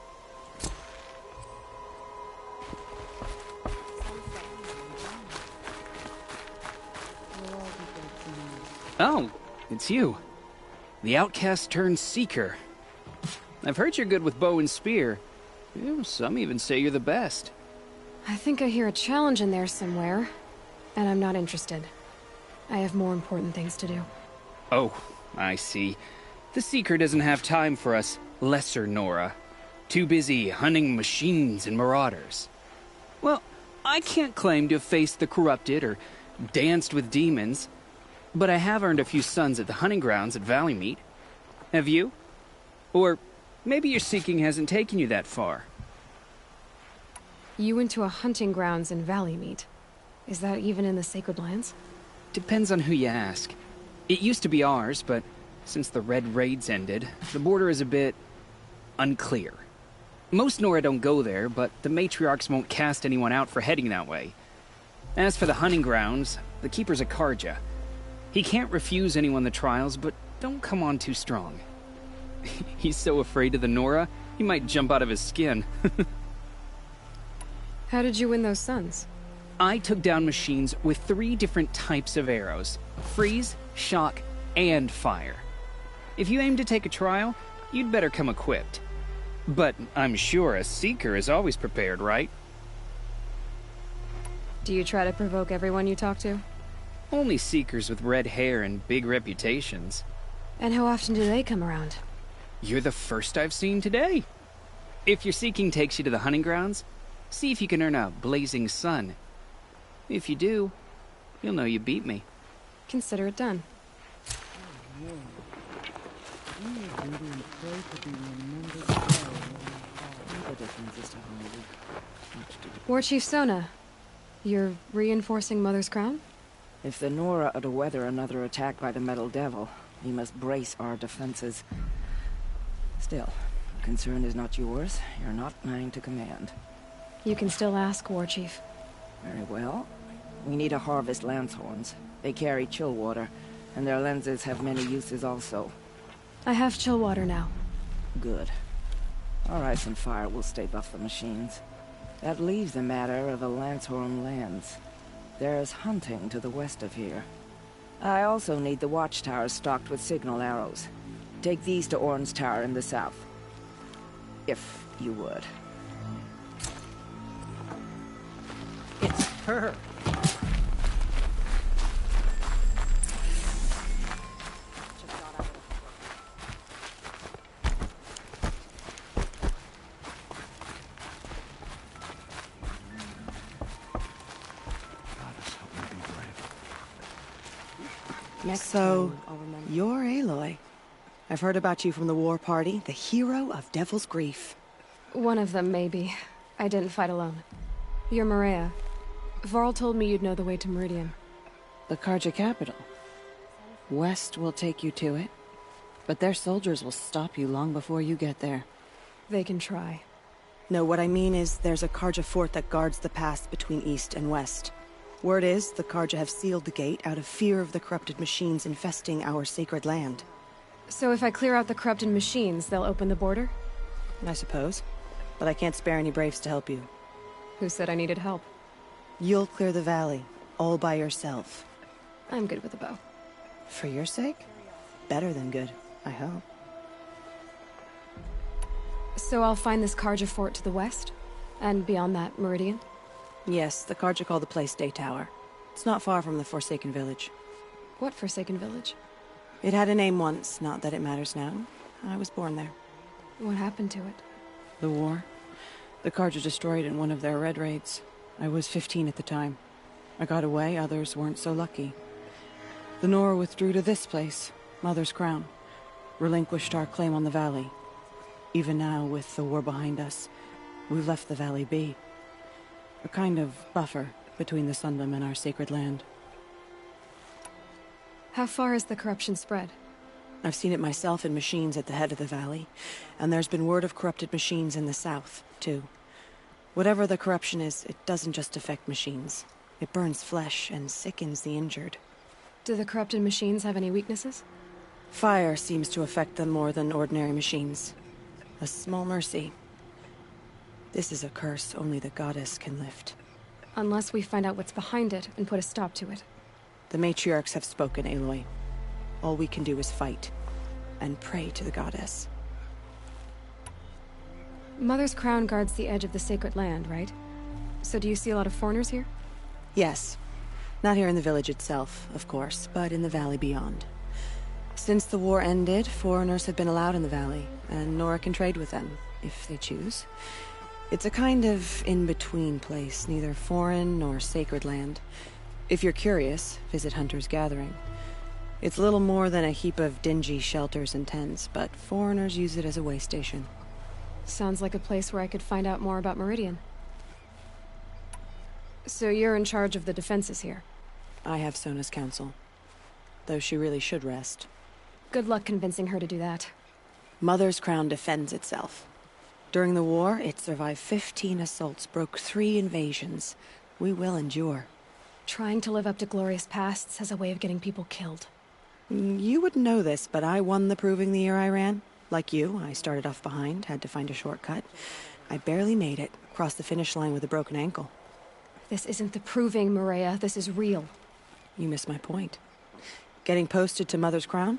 Oh, it's you. The outcast turned seeker. I've heard you're good with bow and spear. Some even say you're the best. I think I hear a challenge in there somewhere, and I'm not interested. I have more important things to do. Oh, I see. The Seeker doesn't have time for us lesser Nora. Too busy hunting machines and marauders. Well, I can't claim to have faced the corrupted or danced with demons, but I have earned a few suns at the hunting grounds at Valleymeet. Have you? Or maybe your seeking hasn't taken you that far. You went to a hunting grounds in Valleymeet. Is that even in the Sacred Lands? Depends on who you ask. It used to be ours, but since the Red Raids ended, the border is a bit unclear. Most Nora don't go there, but the matriarchs won't cast anyone out for heading that way. As for the hunting grounds, the keeper's a Karja. He can't refuse anyone the trials, but don't come on too strong. He's so afraid of the Nora, he might jump out of his skin. How did you win those suns? I took down machines with 3 different types of arrows: freeze, shock, and fire. If you aim to take a trial, you'd better come equipped. But I'm sure a seeker is always prepared, right? Do you try to provoke everyone you talk to? Only seekers with red hair and big reputations. And how often do they come around? You're the first I've seen today. If your seeking takes you to the hunting grounds, see if you can earn a blazing sun. If you do, you'll know you beat me. Consider it done. War Chief Sona, you're reinforcing Mother's Crown? If the Nora are to weather another attack by the Metal Devil, we must brace our defenses. Still, the concern is not yours. You're not mine to command. You can still ask, War Chief. Very well. We need to harvest lance horns. They carry chill water, and their lenses have many uses also. I have chill water now. Good. Our ice and fire will stave off the machines. That leaves the matter of the Lancehorn lands. There's hunting to the west of here. I also need the watchtowers stocked with signal arrows. Take these to Orn's Tower in the south. If you would. It's her. So, you're Aloy. I've heard about you from the war party, the hero of Devil's Grief. One of them, maybe. I didn't fight alone. You're Maria. Varl told me you'd know the way to Meridian. The Karja capital. West will take you to it, but their soldiers will stop you long before you get there. They can try. No, what I mean is there's a Karja fort that guards the pass between east and west. Word is, the Karja have sealed the gate out of fear of the corrupted machines infesting our sacred land. So if I clear out the corrupted machines, they'll open the border? I suppose. But I can't spare any braves to help you. Who said I needed help? You'll clear the valley, all by yourself. I'm good with a bow. For your sake? Better than good, I hope. So I'll find this Karja fort to the west? And beyond that, Meridian? Yes, the Karja call the place Day Tower. It's not far from the Forsaken Village. What Forsaken Village? It had a name once, not that it matters now. I was born there. What happened to it? The war. The Karja destroyed in one of their red raids. I was 15 at the time. I got away, others weren't so lucky. The Nora withdrew to this place, Mother's Crown. Relinquished our claim on the valley. Even now, with the war behind us, we've left the valley be. A kind of buffer between the Sundom and our sacred land. How far has the corruption spread? I've seen it myself in machines at the head of the valley, and there's been word of corrupted machines in the south, too. Whatever the corruption is, it doesn't just affect machines. It burns flesh and sickens the injured. Do the corrupted machines have any weaknesses? Fire seems to affect them more than ordinary machines. A small mercy. This is a curse only the goddess can lift. Unless we find out what's behind it and put a stop to it. The matriarchs have spoken, Aloy. All we can do is fight, and pray to the goddess. Mother's Crown guards the edge of the sacred land, right? So do you see a lot of foreigners here? Yes. Not here in the village itself, of course, but in the valley beyond. Since the war ended, foreigners have been allowed in the valley, and Nora can trade with them, if they choose. It's a kind of in-between place, neither foreign nor sacred land. If you're curious, visit Hunter's Gathering. It's little more than a heap of dingy shelters and tents, but foreigners use it as a way station. Sounds like a place where I could find out more about Meridian. So you're in charge of the defenses here? I have Sona's counsel. Though she really should rest. Good luck convincing her to do that. Mother's Crown defends itself. During the war, it survived 15 assaults, broke 3 invasions. We will endure. Trying to live up to glorious pasts has a way of getting people killed. You wouldn't know this, but I won the proving the year I ran. Like you, I started off behind, had to find a shortcut. I barely made it, crossed the finish line with a broken ankle. This isn't the proving, Maria. This is real. You missed my point. Getting posted to Mother's Crown?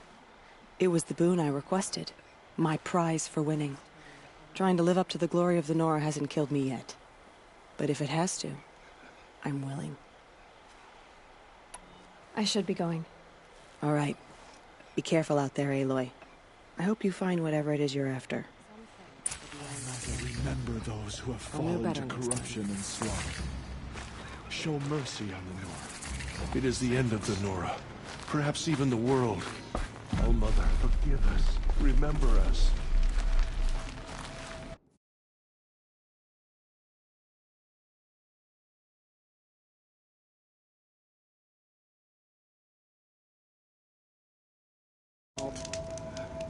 It was the boon I requested. My prize for winning. Trying to live up to the glory of the Nora hasn't killed me yet. But if it has to, I'm willing. I should be going. All right. Be careful out there, Aloy. I hope you find whatever it is you're after. Remember those who have fallen to corruption and slaughter. Show mercy on the Nora. It is the end of the Nora. Perhaps even the world. Oh, Mother, forgive us. Remember us.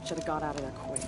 Should have got out of there quick.